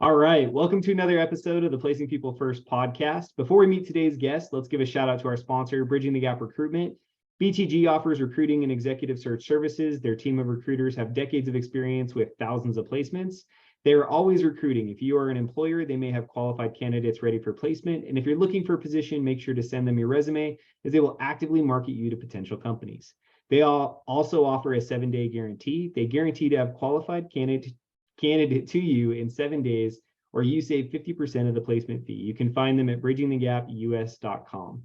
All right, welcome to another episode of the Placing People First podcast. Before we meet today's guest, let's give a shout out to our sponsor, Bridging the Gap Recruitment. BTG offers recruiting and executive search services. Their team of recruiters have decades of experience with thousands of placements. They're always recruiting. If you are an employer, they may have qualified candidates ready for placement. And if you're looking for a position, make sure to send them your resume, as they will actively market you to potential companies. They also offer a 7-day guarantee. They guarantee to have qualified candidate to you in 7 days, or you save 50% of the placement fee. You can find them at bridgingthegapus.com.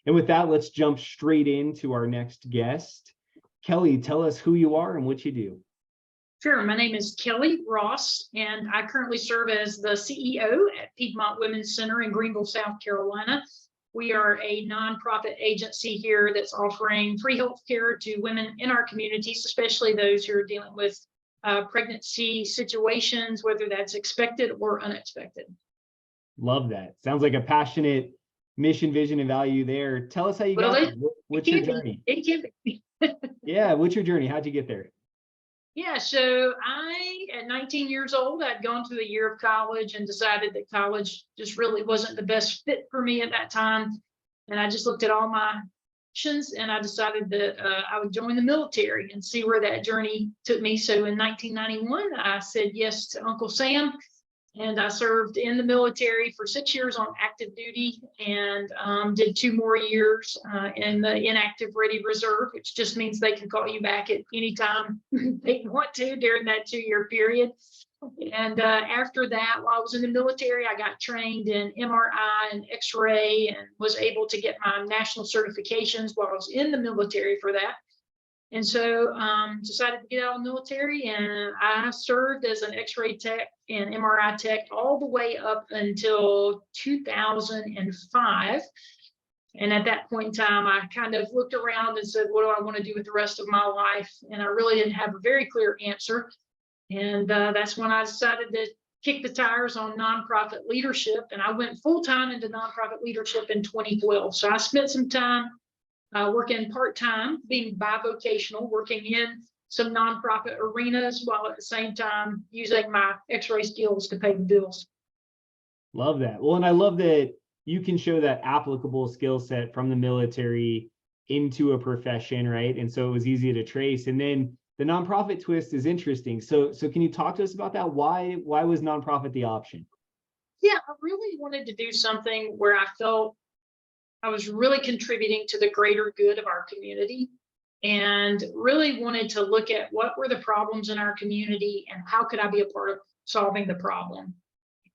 And with that, let's jump straight into our next guest. Kelly, tell us who you are and what you do. Sure. My name is Kelly Ross, and I currently serve as the CEO at Piedmont Women's Center in Greenville, South Carolina. We are a nonprofit agency here that's offering free health care to women in our communities, especially those who are dealing with pregnancy situations, whether that's expected or unexpected. Love that. Sounds like a passionate mission, vision, and value there. Tell us how you got there. What's your journey? It can be. Yeah, what's your journey? How'd you get there? Yeah, so at 19 years old, I'd gone through a year of college and decided that college just really wasn't the best fit for me at that time. And I just looked at all my options and I decided that I would join the military and see where that journey took me. So in 1991, I said yes to Uncle Sam, and I served in the military for 6 years on active duty and did 2 more years in the inactive ready reserve, which just means they can call you back at any time they want to during that 2-year period. And after that, while I was in the military, I got trained in MRI and X-ray and was able to get my national certifications while I was in the military for that. And so decided to get out of the military, and I served as an X-ray tech and MRI tech all the way up until 2005. And at that point in time, I kind of looked around and said, what do I want to do with the rest of my life? And I really didn't have a very clear answer. And that's when I decided to kick the tires on nonprofit leadership. And I went full-time into nonprofit leadership in 2012. So I spent some time working part-time, being bivocational, working in some nonprofit arenas while at the same time using my X-ray skills to pay the bills. Love that. Well, and I love that you can show that applicable skill set from the military into a profession, right? And so it was easy to trace. And then the nonprofit twist is interesting. So can you talk to us about that? Why was nonprofit the option? Yeah, I really wanted to do something where I felt I was really contributing to the greater good of our community, and really wanted to look at what were the problems in our community and how could I be a part of solving the problem.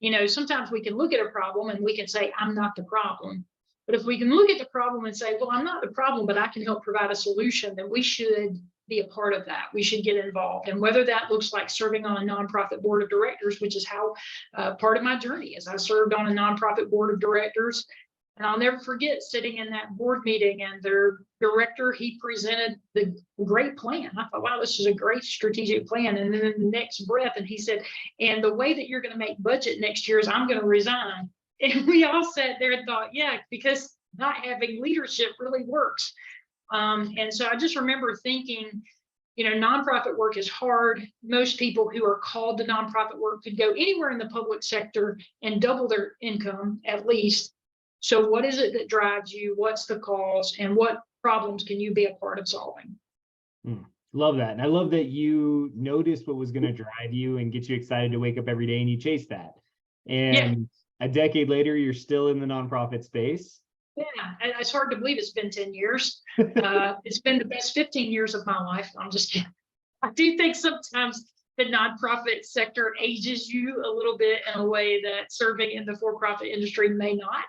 You know, sometimes we can look at a problem and we can say, I'm not the problem. But if we can look at the problem and say, well, I'm not the problem, but I can help provide a solution, then we should be a part of that. We should get involved. And whether that looks like serving on a nonprofit board of directors, which is how part of my journey is. I served on a nonprofit board of directors. And I'll never forget sitting in that board meeting, and their director, he presented the great plan. I thought, wow, this is a great strategic plan. And then in the next breath, and he said, and the way that you're going to make budget next year is I'm going to resign. And we all sat there and thought, yeah, because not having leadership really works. And so I just remember thinking, you know, nonprofit work is hard. Most people who are called to nonprofit work could go anywhere in the public sector and double their income at least. So what is it that drives you? What's the cause? And what problems can you be a part of solving? Love that. And I love that you noticed what was going to drive you and get you excited to wake up every day, and you chase that. And a decade later, you're still in the nonprofit space. Yeah, it's hard to believe it's been 10 years. It's been the best 15 years of my life. I'm just kidding. I do think sometimes the nonprofit sector ages you a little bit in a way that serving in the for-profit industry may not.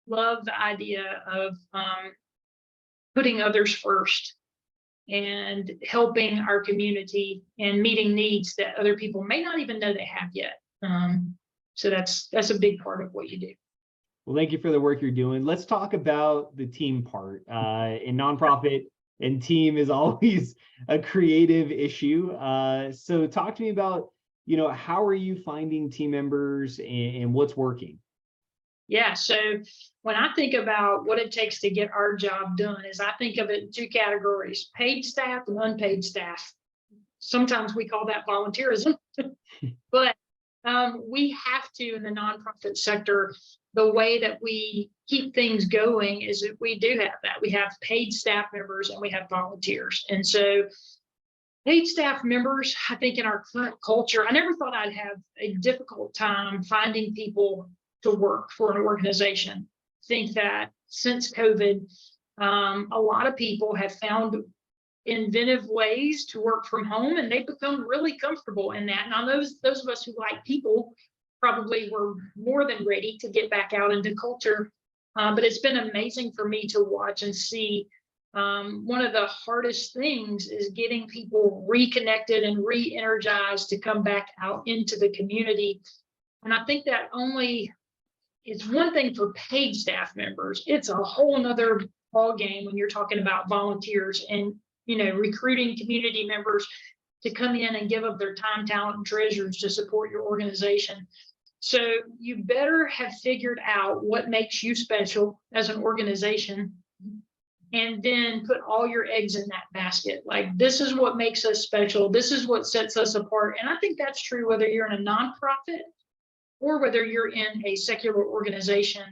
Love the idea of putting others first and helping our community and meeting needs that other people may not even know they have yet. So that's a big part of what you do. Well, thank you for the work you're doing. Let's talk about the team part. In nonprofit, and team is always a creative issue. So talk to me about, you know, how are you finding team members and what's working? Yeah, so when I think about what it takes to get our job done, is I think of it in 2 categories: paid staff and unpaid staff. Sometimes we call that volunteerism, but We have to, in the nonprofit sector, the way that we keep things going is that we do have that. We have paid staff members and we have volunteers. And so paid staff members, I think in our current culture, I never thought I'd have a difficult time finding people to work for an organization. I think that since COVID, a lot of people have found inventive ways to work from home, and they've become really comfortable in that. Now, those of us who like people probably were more than ready to get back out into culture. But it's been amazing for me to watch and see. One of the hardest things is getting people reconnected and re-energized to come back out into the community. And I think that it's one thing for paid staff members. It's a whole nother ball game when you're talking about volunteers and, recruiting community members to come in and give up their time, talent, and treasures to support your organization. So you better have figured out what makes you special as an organization, and then put all your eggs in that basket. Like, this is what makes us special. This is what sets us apart. And I think that's true whether you're in a nonprofit or whether you're in a secular organization.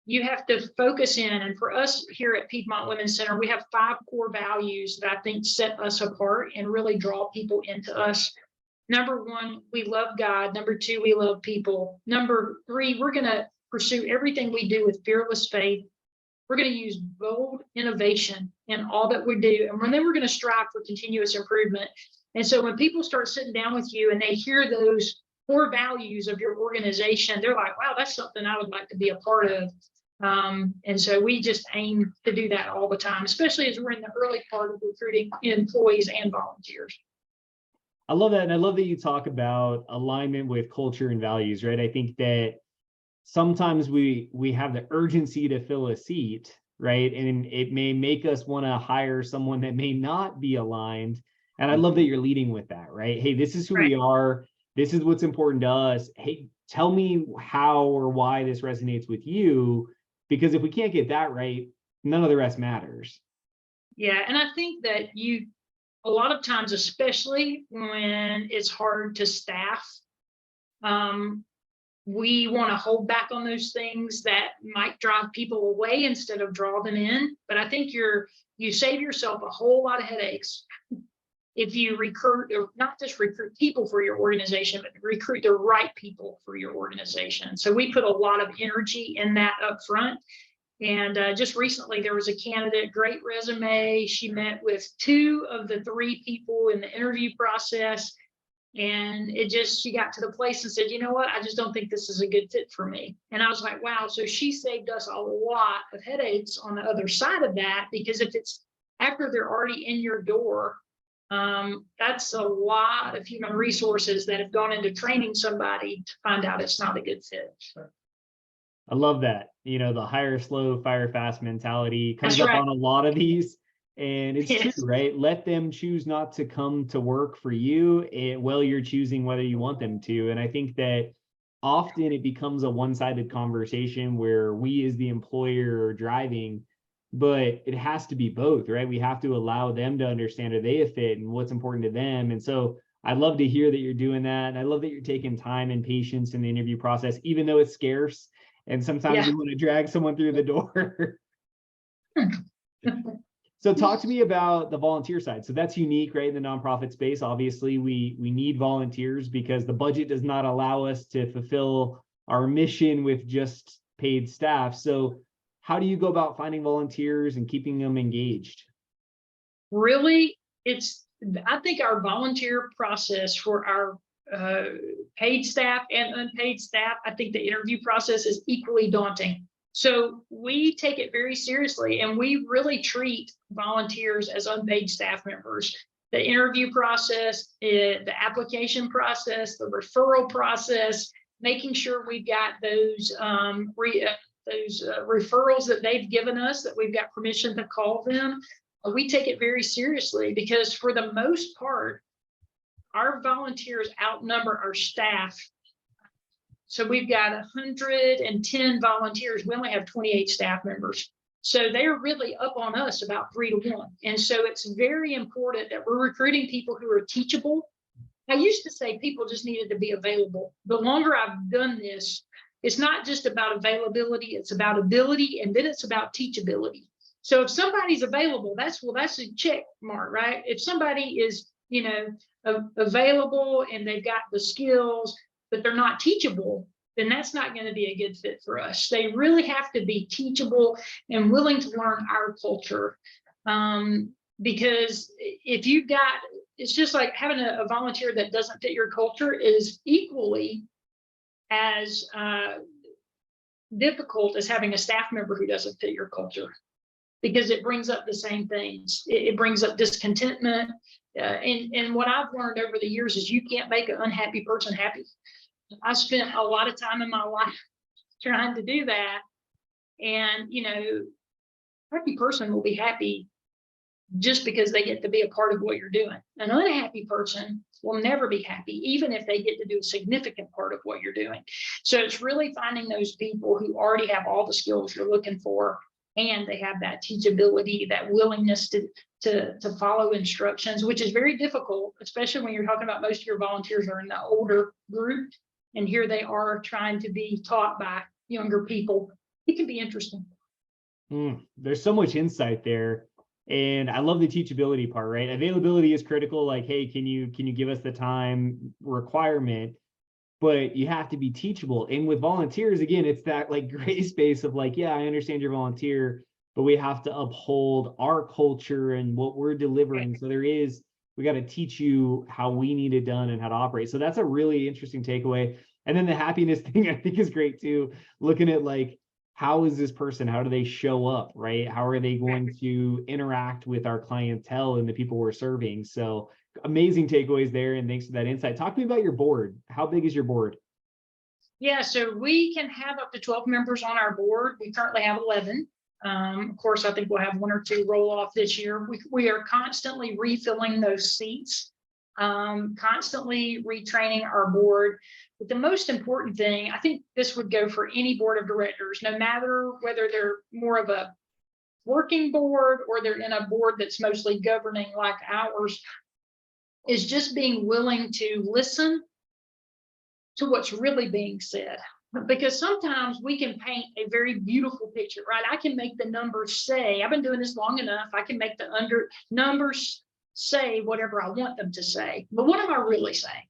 You have to focus in. And for us here at Piedmont Women's Center, we have 5 core values that I think set us apart and really draw people into us. Number 1, we love God. Number 2, we love people. Number 3, we're going to pursue everything we do with fearless faith. We're going to use bold innovation in all that we do. And then we're going to strive for continuous improvement. And so when people start sitting down with you and they hear those core values of your organization, they're like, wow, that's something I would like to be a part of. And so we just aim to do that all the time, especially as we're in the early part of recruiting employees and volunteers. I love that. And I love that you talk about alignment with culture and values, right? I think that sometimes we have the urgency to fill a seat, right? And it may make us want to hire someone that may not be aligned. And I love that you're leading with that, right? Hey, this is who we are. This is what's important to us. Hey, tell me how or why this resonates with you, because if we can't get that right, none of the rest matters. Yeah. And I think that a lot of times, especially when it's hard to staff, we want to hold back on those things that might drive people away instead of draw them in. But I think you save yourself a whole lot of headaches if you recruit, or not just recruit people for your organization, but recruit the right people for your organization. So we put a lot of energy in that up front. And just recently, there was a candidate, great resume. She met with 2 of the 3 people in the interview process. And she got to the place and said, you know what, I just don't think this is a good fit for me. And I was like, wow. So she saved us a lot of headaches on the other side of that, because if it's after they're already in your door, that's a lot of human resources that have gone into training somebody to find out it's not a good fit. I love that. The hire slow, fire fast mentality comes That's up right. on a lot of these. And it's Yes. true, right? Let them choose not to come to work for you while you're choosing whether you want them to. And I think that often it becomes a one-sided conversation where we as the employer are driving, but it has to be both, right? We have to allow them to understand, are they a fit and what's important to them. And so I love to hear that you're doing that. And I love that you're taking time and patience in the interview process, even though it's scarce. And sometimes you want to drag someone through the door. So talk to me about the volunteer side. So that's unique, right? In the nonprofit space, obviously we need volunteers because the budget does not allow us to fulfill our mission with just paid staff. So how do you go about finding volunteers and keeping them engaged? Really, I think our volunteer process for our paid staff and unpaid staff, I think the interview process is equally daunting. So we take it very seriously, and we really treat volunteers as unpaid staff members. The interview process, the application process, the referral process, making sure we've got those referrals that they've given us, that we've got permission to call them. We take it very seriously because for the most part, our volunteers outnumber our staff. So we've got 110 volunteers. We only have 28 staff members. So they're really up on us about 3 to 1. And so it's very important that we're recruiting people who are teachable, I used to say people just needed to be available. The longer I've done this, it's not just about availability, it's about ability, and then it's about teachability. So if somebody's available, that's a check mark, right? If somebody is, available and they've got the skills, but they're not teachable, then that's not going to be a good fit for us. They really have to be teachable and willing to learn our culture. Because if you've got, it's just like having a volunteer that doesn't fit your culture is equally as difficult as having a staff member who doesn't fit your culture, because it brings up the same things. It brings up discontentment. And what I've learned over the years is you can't make an unhappy person happy. I spent a lot of time in my life trying to do that. And, a happy person will be happy just because they get to be a part of what you're doing. An unhappy person will never be happy, even if they get to do a significant part of what you're doing. So it's really finding those people who already have all the skills you're looking for, and they have that teachability, that willingness to follow instructions, which is very difficult, especially when you're talking about most of your volunteers are in the older group, and here they are trying to be taught by younger people. It can be interesting. There's so much insight there. And I love the teachability part, right? Availability is critical. Like, hey, can you give us the time requirement? But you have to be teachable. And with volunteers, again, it's that like gray space of like, yeah, I understand you're volunteer, but we have to uphold our culture and what we're delivering. So we got to teach you how we need it done and how to operate. So that's a really interesting takeaway. And then the happiness thing I think is great too. Looking at like, how is this person? How do they show up, right? How are they going to interact with our clientele and the people we're serving? So amazing takeaways there. And thanks for that insight. Talk to me about your board. How big is your board? Yeah, so we can have up to 12 members on our board. We currently have 11. Of course, I think we'll have 1 or 2 roll off this year. We are constantly refilling those seats, constantly retraining our board. But the most important thing, I think this would go for any board of directors, no matter whether they're more of a working board or they're in a board that's mostly governing like ours, is just being willing to listen to what's really being said. Because sometimes we can paint a very beautiful picture, right? I can make the numbers say, I've been doing this long enough, I can make the numbers say whatever I want them to say. But what am I really saying?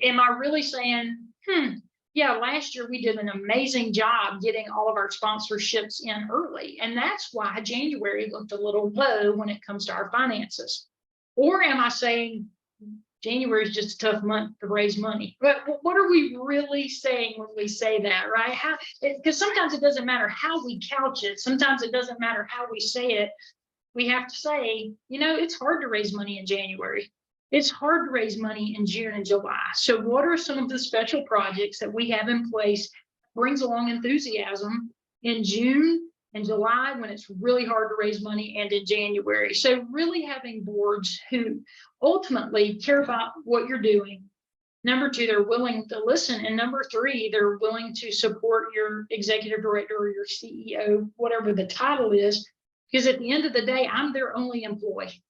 Am I really saying, yeah, last year we did an amazing job getting all of our sponsorships in early, and that's why January looked a little low when it comes to our finances? Or am I saying January is just a tough month to raise money? But what are we really saying when we say that, right? Because sometimes it doesn't matter how we couch it. Sometimes it doesn't matter how we say it. We have to say, it's hard to raise money in January. It's hard to raise money in June and July. So what are some of the special projects that we have in place that brings along enthusiasm in June and July when it's really hard to raise money, and in January? So really having boards who ultimately care about what you're doing. Number 2, they're willing to listen. And number 3, they're willing to support your executive director or your CEO, whatever the title is, because at the end of the day, I'm their only employee.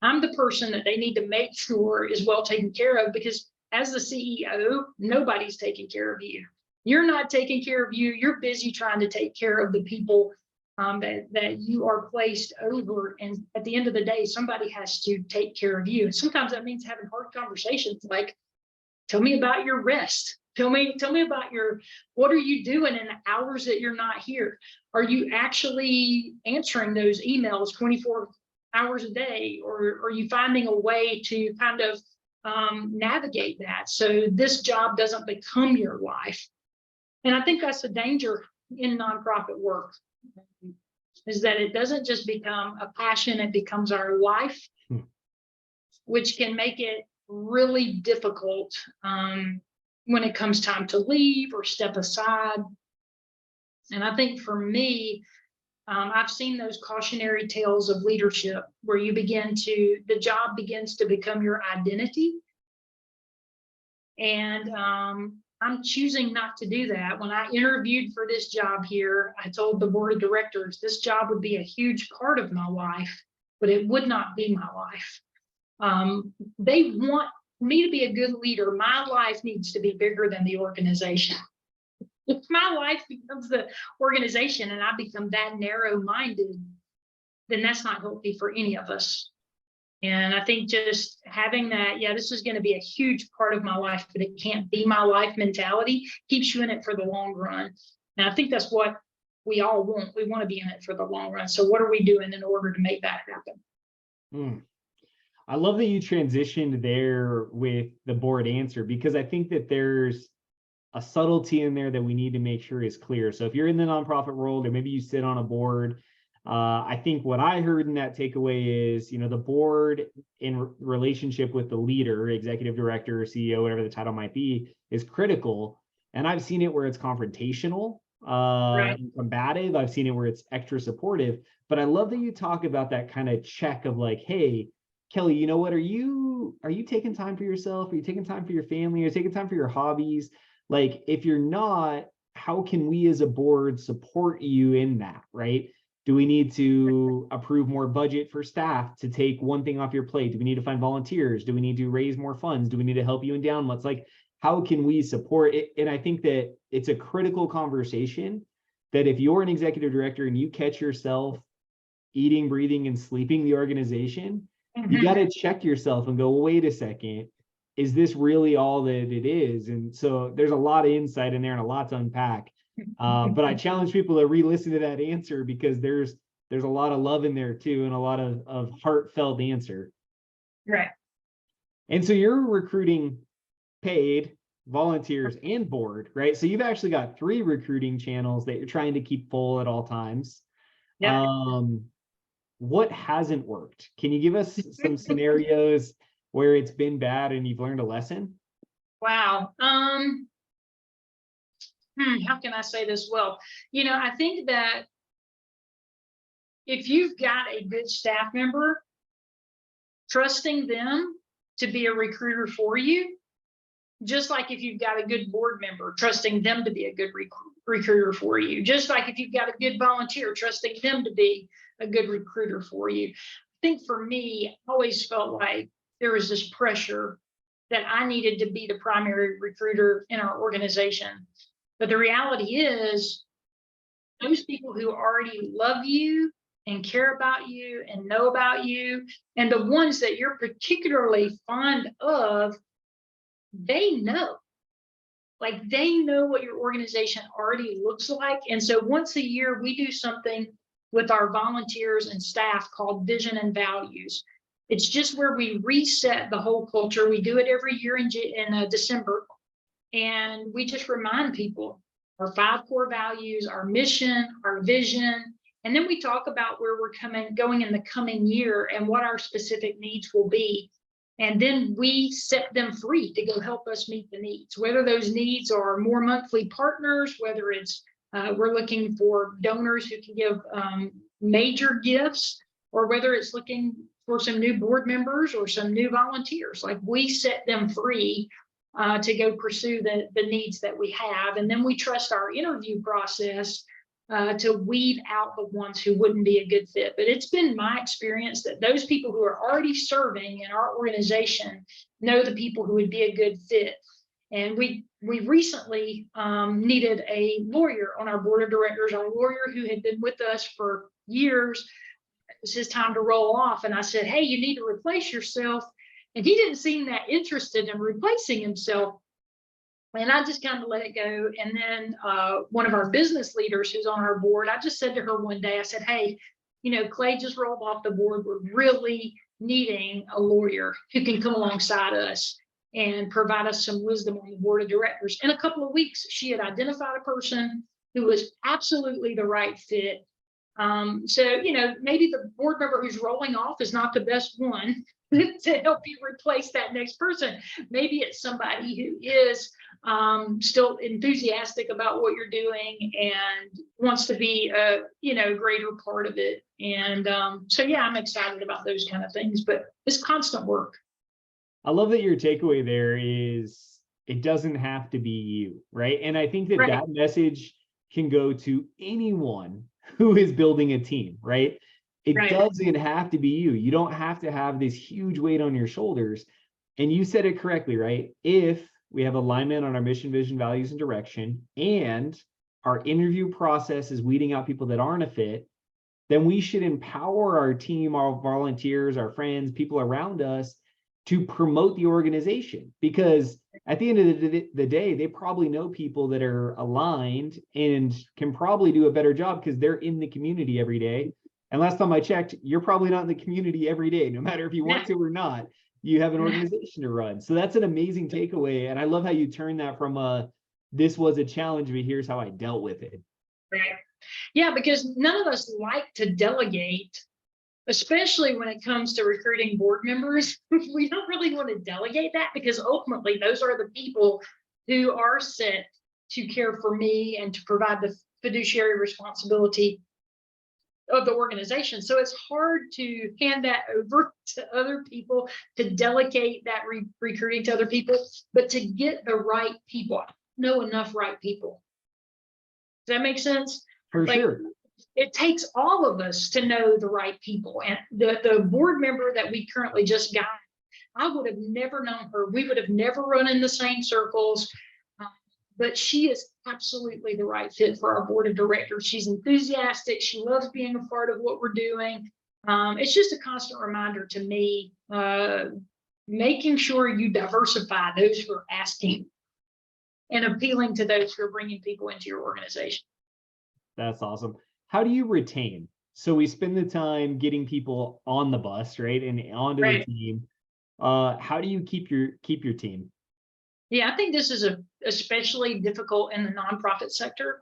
I'm the person that they need to make sure is well taken care of, because as the CEO, nobody's taking care of you. You're not taking care of you. You're busy trying to take care of the people that you are placed over. And at the end of the day, somebody has to take care of you. And sometimes that means having hard conversations like, tell me about your rest. Tell me about what are you doing in the hours that you're not here? Are you actually answering those emails 24 hours a day? Or are you finding a way to kind of navigate that so this job doesn't become your life? And I think that's the danger in nonprofit work, is that it doesn't just become a passion, it becomes our life, which can make it really difficult when it comes time to leave or step aside. And I think for me, I've seen those cautionary tales of leadership where the job begins to become your identity. And I'm choosing not to do that. When I interviewed for this job here, I told the board of directors, this job would be a huge part of my life, but it would not be my life. They want me to be a good leader. My life needs to be bigger than the organization. If my life becomes the organization and I become that narrow-minded, then that's not healthy for any of us. And I think just having that, yeah, this is going to be a huge part of my life, but it can't be my life mentality, keeps you in it for the long run. And I think that's what we all want. We want to be in it for the long run. So what are we doing in order to make that happen? I love that you transitioned there with the board answer, because I think that there's a subtlety in there that we need to make sure is clear. So if you're in the nonprofit world, or maybe you sit on a board, I think what I heard in that takeaway is, the board in relationship with the leader, executive director, CEO, whatever the title might be, is critical. And I've seen it where it's confrontational, Right. and combative. I've seen it where it's extra supportive. But I love that you talk about that kind of check of like, hey, Kelly, you know what? Are you taking time for yourself? Are you taking time for your family? Are you taking time for your hobbies? Like, if you're not, how can we as a board support you in that, right? Do we need to approve more budget for staff to take one thing off your plate? Do we need to find volunteers? Do we need to raise more funds? Do we need to help you in down months? Like, how can we support it? And I think that it's a critical conversation that if you're an executive director and you catch yourself eating, breathing, and sleeping the organization, you got to check yourself and go, well, wait a second, is this really all that it is? And so there's a lot of insight in there and a lot to unpack. But I challenge people to re-listen to that answer, because there's a lot of love in there too, and a lot of heartfelt answer. Right. And so you're recruiting paid volunteers and board, right? So you've actually got 3 recruiting channels that you're trying to keep full at all times. Yeah. What hasn't worked? Can you give us some scenarios where it's been bad and you've learned a lesson? Wow. How can I say this well? I think that if you've got a good staff member, trusting them to be a recruiter for you, just like if you've got a good board member, trusting them to be a good recruiter for you, just like if you've got a good volunteer, trusting them to be a good recruiter for you. I think for me, I always felt like there was this pressure that I needed to be the primary recruiter in our organization. But the reality is, those people who already love you and care about you and know about you, and the ones that you're particularly fond of, they know. Like, they know what your organization already looks like. And so once a year, we do something with our volunteers and staff called Vision and Values. It's just where we reset the whole culture. We do it every year in December. And we just remind people our 5 core values, our mission, our vision. And then we talk about where we're going in the coming year and what our specific needs will be. And then we set them free to go help us meet the needs, whether those needs are more monthly partners, whether it's we're looking for donors who can give major gifts, or whether it's looking for some new board members or some new volunteers. Like, we set them free to go pursue the needs that we have. And then we trust our interview process to weed out the ones who wouldn't be a good fit. But it's been my experience that those people who are already serving in our organization know the people who would be a good fit. And we recently needed a lawyer on our board of directors, a lawyer who had been with us for years. It was his time to roll off. And I said, hey, you need to replace yourself. And he didn't seem that interested in replacing himself. And I just kind of let it go. And then one of our business leaders who's on our board, I just said to her one day, I said, hey, Clay just rolled off the board. We're really needing a lawyer who can come alongside us and provide us some wisdom on the board of directors. In a couple of weeks, she had identified a person who was absolutely the right fit. So, maybe the board member who's rolling off is not the best one to help you replace that next person. Maybe it's somebody who is still enthusiastic about what you're doing and wants to be a greater part of it. And so yeah, I'm excited about those kind of things, but it's constant work. I love that your takeaway there is it doesn't have to be you, right? And I think that Right. that message can go to anyone who is building a team, right? It Right. doesn't have to be you. You don't have to have this huge weight on your shoulders. And you said it correctly, right? If we have alignment on our mission, vision, values, and direction, and our interview process is weeding out people that aren't a fit, then we should empower our team, our volunteers, our friends, people around us to promote the organization. Because at the end of the day, they probably know people that are aligned and can probably do a better job because they're in the community every day. And last time I checked, you're probably not in the community every day, no matter if you want to or not. You have an organization to run. So that's an amazing takeaway. And I love how you turn that from this was a challenge, but here's how I dealt with it. Right. Yeah, because none of us like to delegate, especially when it comes to recruiting board members. We don't really want to delegate that because ultimately those are the people who are set to care for me and to provide the fiduciary responsibility of the organization. So it's hard to hand that over to other people, to delegate that recruiting to other people, but to get the right people, know enough right people. Does that make sense? For sure. It takes all of us to know the right people. And the board member that we currently just got, I would have never known her. We would have never run in the same circles. But she is absolutely the right fit for our board of directors. She's enthusiastic. She loves being a part of what we're doing. It's just a constant reminder to me, making sure you diversify those who are asking and appealing to those who are bringing people into your organization. That's awesome. How do you retain? So we spend the time getting people on the bus, right, and onto the team. How do you keep your team? Yeah, I think this is especially difficult in the nonprofit sector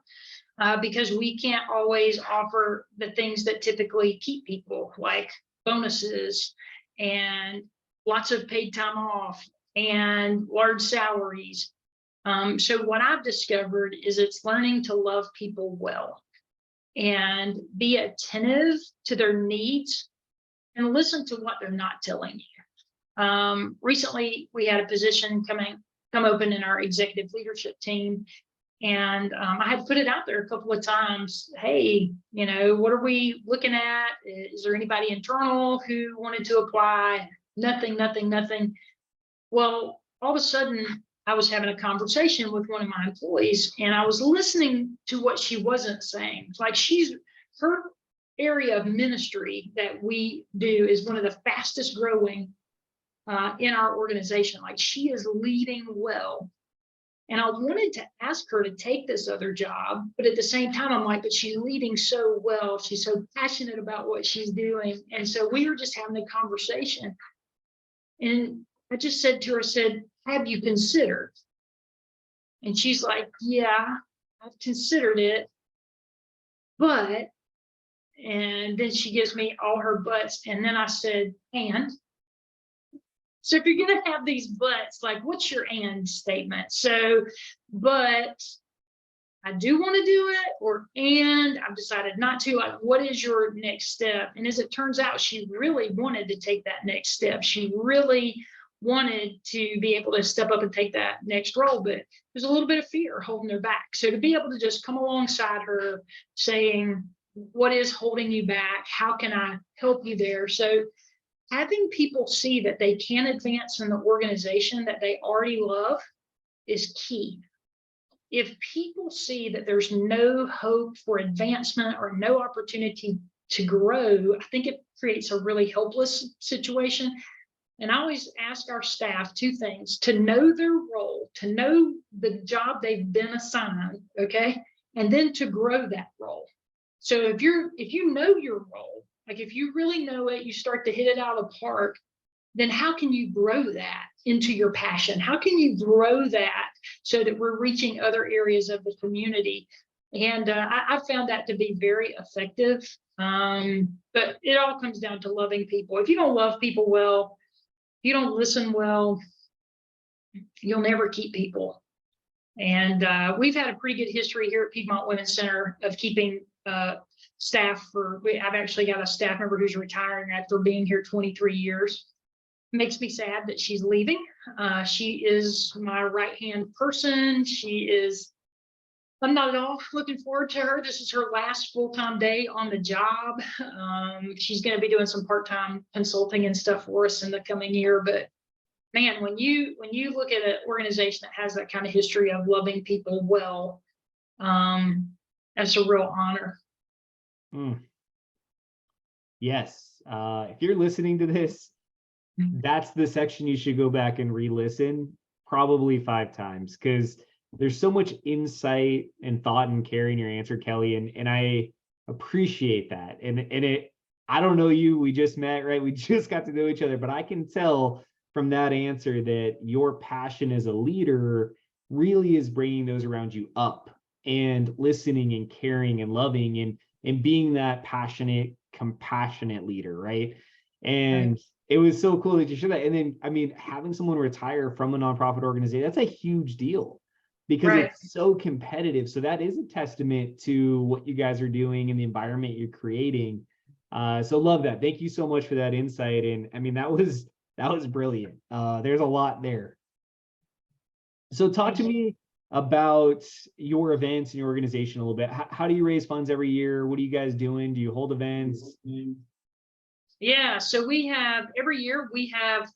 because we can't always offer the things that typically keep people, like bonuses and lots of paid time off and large salaries. So what I've discovered is it's learning to love people well and be attentive to their needs and listen to what they're not telling you. Recently, we had a position come open in our executive leadership team. And I had put it out there a couple of times. Hey, what are we looking at? Is there anybody internal who wanted to apply? Nothing. Well, all of a sudden, I was having a conversation with one of my employees and I was listening to what she wasn't saying. Like her area of ministry that we do is one of the fastest growing in our organization. Like she is leading well. And I wanted to ask her to take this other job, but at the same time, I'm like, but she's leading so well. She's so passionate about what she's doing. And so we were just having a conversation. And I just said to her, have you considered? And she's like, yeah, I've considered it. But, and then she gives me all her buts. And then I said, and? So if you're going to have these buts, like, what's your and statement? So, but I do want to do it, or and I've decided not to. Like, what is your next step? And as it turns out, she really wanted to take that next step. She really wanted to be able to step up and take that next role, but there's a little bit of fear holding her back. So to be able to just come alongside her saying, what is holding you back? How can I help you there? So having people see that they can advance in the organization that they already love is key. If people see that there's no hope for advancement or no opportunity to grow, I think it creates a really helpless situation. And I always ask our staff two things: to know their role, to know the job they've been assigned, okay? And then to grow that role. So if you know your role, like if you really know it, you start to hit it out of the park, then how can you grow that into your passion? How can you grow that so that we're reaching other areas of the community? And I found that to be very effective. But it all comes down to loving people. If you don't love people well, if you don't listen well, you'll never keep people. And we've had a pretty good history here at Piedmont Women's Center of keeping staff I've actually got a staff member who's retiring after being here 23 years. It makes me sad that she's leaving. She is my right-hand person. She is I'm not at all looking forward to her. This is her last full-time day on the job. She's going to be doing some part-time consulting and stuff for us in the coming year. But man, when you look at an organization that has that kind of history of loving people well, that's a real honor. Yes. If you're listening to this, that's the section you should go back and re-listen probably 5 times, because there's so much insight and thought and care in your answer, Kelly, and I appreciate that. And it, I don't know you, we just met, right? We just got to know each other, but I can tell from that answer that your passion as a leader really is bringing those around you up and listening and caring and loving and being that passionate, compassionate leader, right? And it was so cool that you shared that. And then, I mean, having someone retire from a nonprofit organization, that's a huge deal because it's so competitive. So that is a testament to what you guys are doing and the environment you're creating. So love that. Thank you so much for that insight. And I mean, that was brilliant. There's a lot there. So talk to me about your events and your organization a little bit. How do you raise funds every year? What are you guys doing? Do you hold events? Yeah, so every year we have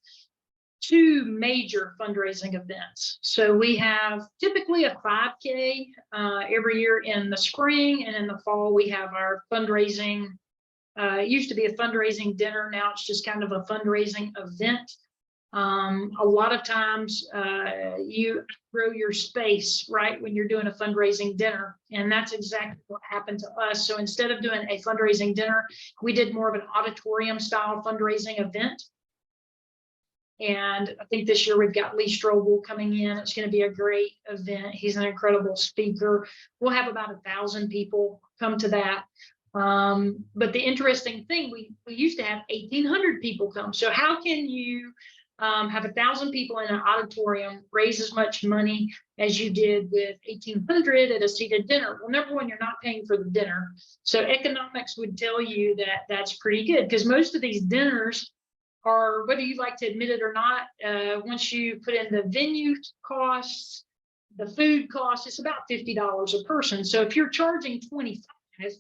2 major fundraising events. So we have typically a 5K every year in the spring, and in the fall we have our fundraising. It used to be a fundraising dinner. Now it's just kind of a fundraising event. A lot of times you grow your space, right, when you're doing a fundraising dinner. And that's exactly what happened to us. So instead of doing a fundraising dinner, we did more of an auditorium style fundraising event. And I think this year we've got Lee Strobel coming in. It's going to be a great event. He's an incredible speaker. We'll have about 1,000 people come to that. But the interesting thing, we used to have 1,800 people come. So how can you have 1,000 people in an auditorium, raise as much money as you did with 1,800 at a seated dinner? Well, number one, you're not paying for the dinner. So economics would tell you that that's pretty good, because most of these dinners are, whether you like to admit it or not, once you put in the venue costs, the food costs, it's about $50 a person. So if you're charging 25,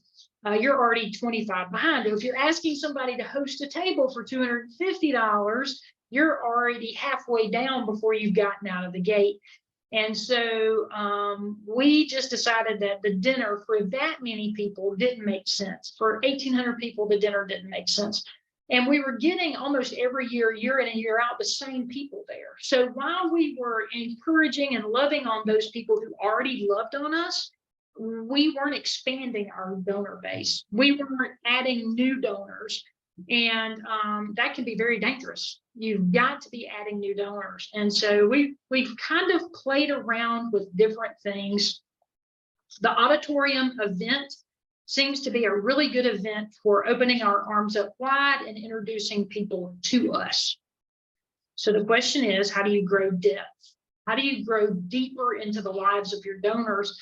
you're already 25 behind. If you're asking somebody to host a table for $250, you're already halfway down before you've gotten out of the gate. And so we just decided that the dinner for that many people didn't make sense. For 1,800 people, the dinner didn't make sense. And we were getting almost every year, year in and year out, the same people there. So while we were encouraging and loving on those people who already loved on us, we weren't expanding our donor base. We weren't adding new donors. And that can be very dangerous. You've got to be adding new donors. And so we've kind of played around with different things. The auditorium event seems to be a really good event for opening our arms up wide and introducing people to us. So the question is, how do you grow depth? How do you grow deeper into the lives of your donors?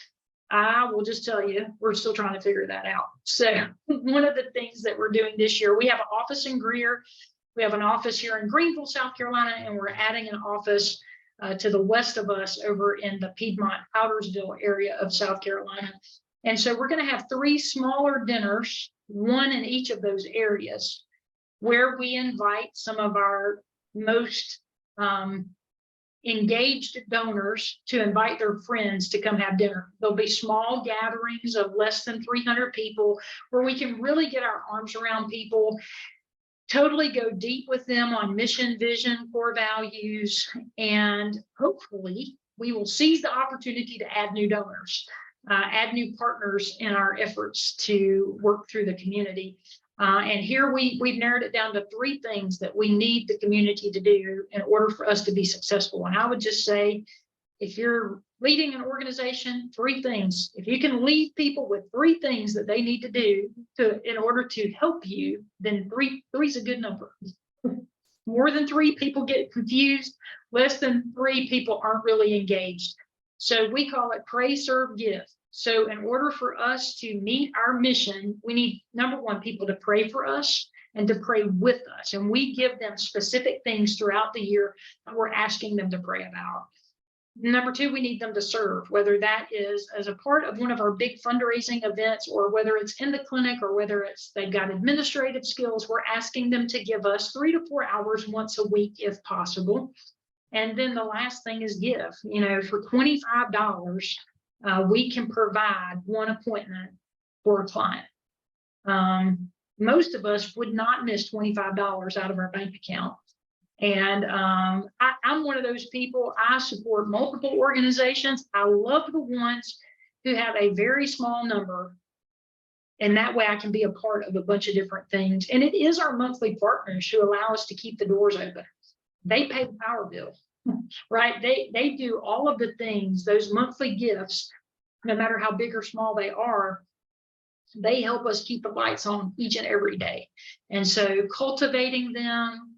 I will just tell you, we're still trying to figure that out. So one of the things that we're doing this year, we have an office in Greer. We have an office here in Greenville, South Carolina, and we're adding an office to the west of us over in the Piedmont, Powdersville area of South Carolina. And so we're going to have 3 smaller dinners, one in each of those areas, where we invite some of our most engaged donors to invite their friends to come have dinner. There'll be small gatherings of less than 300 people where we can really get our arms around people, totally go deep with them on mission, vision, core values, and hopefully we will seize the opportunity to add new donors, add new partners in our efforts to work through the community. And here we've narrowed it down to 3 things that we need the community to do in order for us to be successful. And I would just say, if you're leading an organization, 3 things. If you can leave people with 3 things that they need to do in order to help you, then 3 is a good number. More than 3 people get confused. Less than 3 people aren't really engaged. So we call it pray, serve, give. So in order for us to meet our mission, we need, number one, people to pray for us and to pray with us. And we give them specific things throughout the year that we're asking them to pray about. Number two, we need them to serve, whether that is as a part of one of our big fundraising events, or whether it's in the clinic, or whether it's they've got administrative skills. We're asking them to give us 3 to 4 hours once a week, if possible. And then the last thing is give. For $25, we can provide one appointment for a client. Most of us would not miss $25 out of our bank account. And I'm one of those people. I support multiple organizations. I love the ones who have a very small number. And that way I can be a part of a bunch of different things. And it is our monthly partners who allow us to keep the doors open. They pay the power bill, right? They do all of the things, those monthly gifts, no matter how big or small they are. They help us keep the lights on each and every day. And so cultivating them,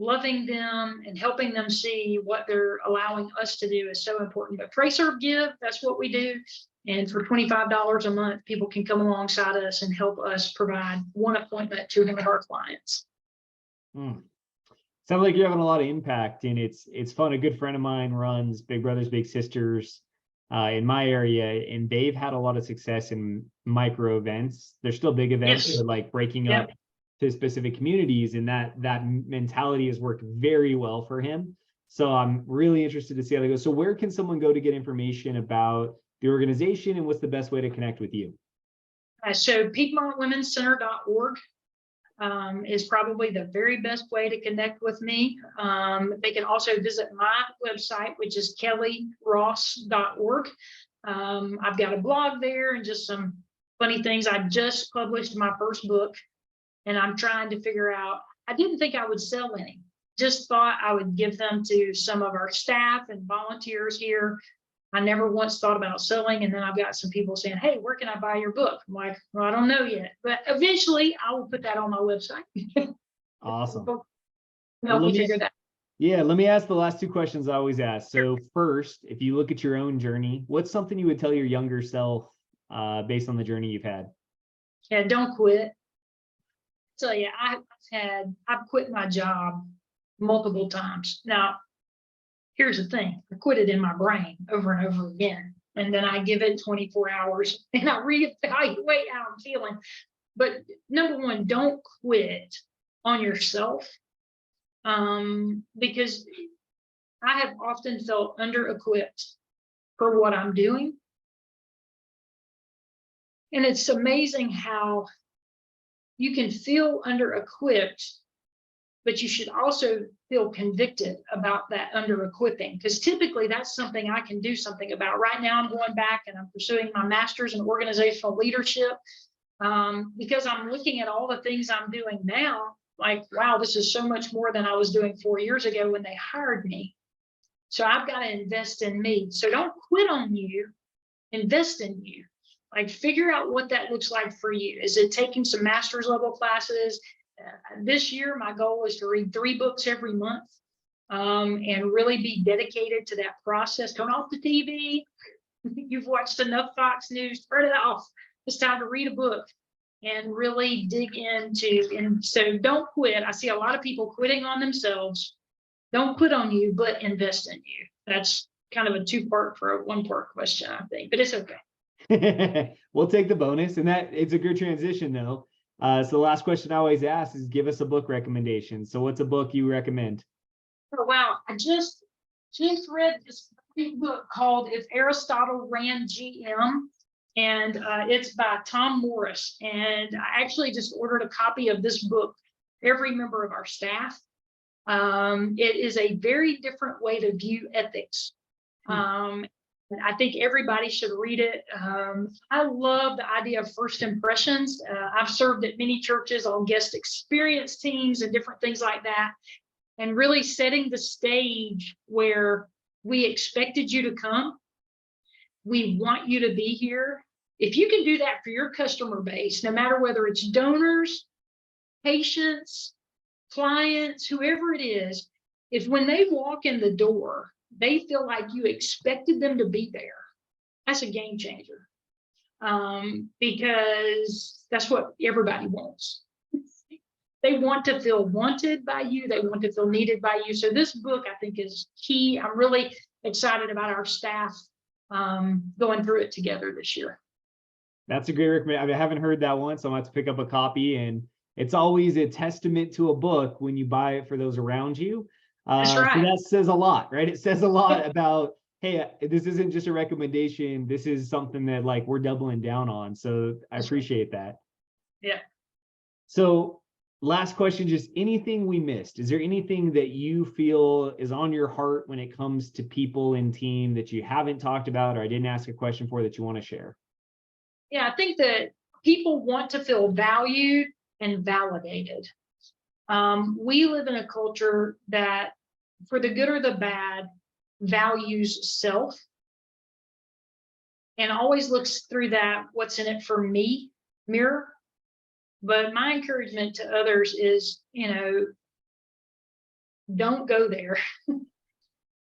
loving them, and helping them see what they're allowing us to do is so important. But pray, serve, give, that's what we do. And for $25 a month, people can come alongside us and help us provide one appointment to one of our clients. Sounds like you're having a lot of impact, and it's fun. A good friend of mine runs Big Brothers Big Sisters in my area, and they've had a lot of success in micro events. They're still big events, Yes. but like breaking up to specific communities, and that mentality has worked very well for him. So I'm really interested to see how they go. So where can someone go to get information about the organization, and what's the best way to connect with you? So PiedmontWomen'sCenter.org is probably the very best way to connect with me. They can also visit my website, which is kellyross.org. I've got a blog there and just some funny things. I just published my first book, and I'm trying to figure out, I didn't think I would sell any, just thought I would give them to some of our staff and volunteers here. I never once thought about selling. And then I've got some people saying, hey, where can I buy your book? I'm like, well, I don't know yet, but eventually I will put that on my website. Awesome. Help me figure that. Yeah, let me ask the last two questions I always ask. So first, if you look at your own journey, what's something you would tell your younger self based on the journey you've had? Yeah, don't quit. So yeah, I've quit my job multiple times. Now, here's the thing, I quit it in my brain over and over again. And then I give it 24 hours and I reevaluate how I'm feeling. But number one, don't quit on yourself. Because I have often felt under-equipped for what I'm doing. And it's amazing how you can feel under-equipped, but you should also feel convicted about that under-equipping, because typically that's something I can do something about. Right now, I'm going back and I'm pursuing my master's in organizational leadership because I'm looking at all the things I'm doing now, like, wow, this is so much more than I was doing 4 years ago when they hired me. So I've got to invest in me. So don't quit on you, invest in you. Like, figure out what that looks like for you. Is it taking some master's level classes? This year, my goal is to read 3 books every month and really be dedicated to that process. Turn off the TV. You've watched enough Fox News, turn it off. It's time to read a book and really dig into. And so don't quit. I see a lot of people quitting on themselves. Don't quit on you, but invest in you. That's kind of a 2-part for a 1-part question, I think, but it's okay. We'll take the bonus, and that it's a good transition though. So the last question I always ask is, give us a book recommendation. So what's a book you recommend? Oh, wow. I just read this book called If Aristotle Ran GM, and it's by Tom Morris. And I actually just ordered a copy of this book, every member of our staff. It is a very different way to view ethics. I think everybody should read it. I love the idea of first impressions. I've served at many churches on guest experience teams and different things like that, and really setting the stage where we expected you to come. We want you to be here. If you can do that for your customer base, no matter whether it's donors, patients, clients, whoever it is, if when they walk in the door, they feel like you expected them to be there, that's a game changer. Because that's what everybody wants. They want to feel wanted by you. They want to feel needed by you. So this book, I think, is key. I'm really excited about our staff going through it together this year. That's a great recommendation. I mean, I haven't heard that one, so I'm gonna have to pick up a copy. And it's always a testament to a book when you buy it for those around you. That's So right. that says a lot, right? It says a lot about, hey, this isn't just a recommendation. This is something that like we're doubling down on. So I appreciate that. Yeah. So last question, just anything we missed. Is there anything that you feel is on your heart when it comes to people in team that you haven't talked about or I didn't ask a question for that you want to share? Yeah, I think that people want to feel valued and validated. We live in a culture that, for the good or the bad, values self and always looks through that what's in it for me mirror. But my encouragement to others is, don't go there.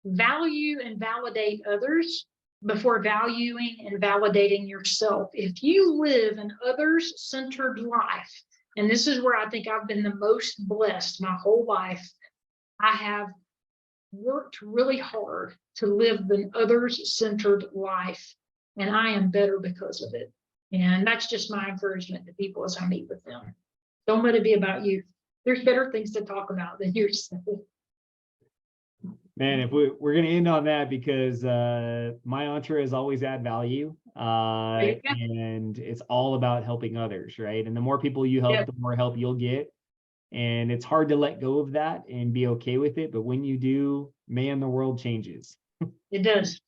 Value and validate others before valuing and validating yourself. If you live an others-centered life, and this is where I think I've been the most blessed my whole life, I have worked really hard to live an others-centered life, and I am better because of it. And that's just my encouragement to people as I meet with them. Don't let it be about you. There's better things to talk about than yourself. Man, if we're going to end on that, because my mantra is always add value, and it's all about helping others, right? And the more people you help, the more help you'll get. And it's hard to let go of that and be okay with it. But when you do, man, the world changes. It does.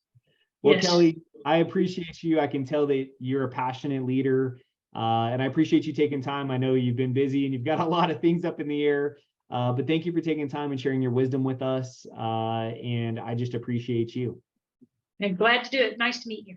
Well, yes. Kelly, I appreciate you. I can tell that you're a passionate leader, and I appreciate you taking time. I know you've been busy and you've got a lot of things up in the air. But thank you for taking time and sharing your wisdom with us. And I just appreciate you. I'm glad to do it. Nice to meet you.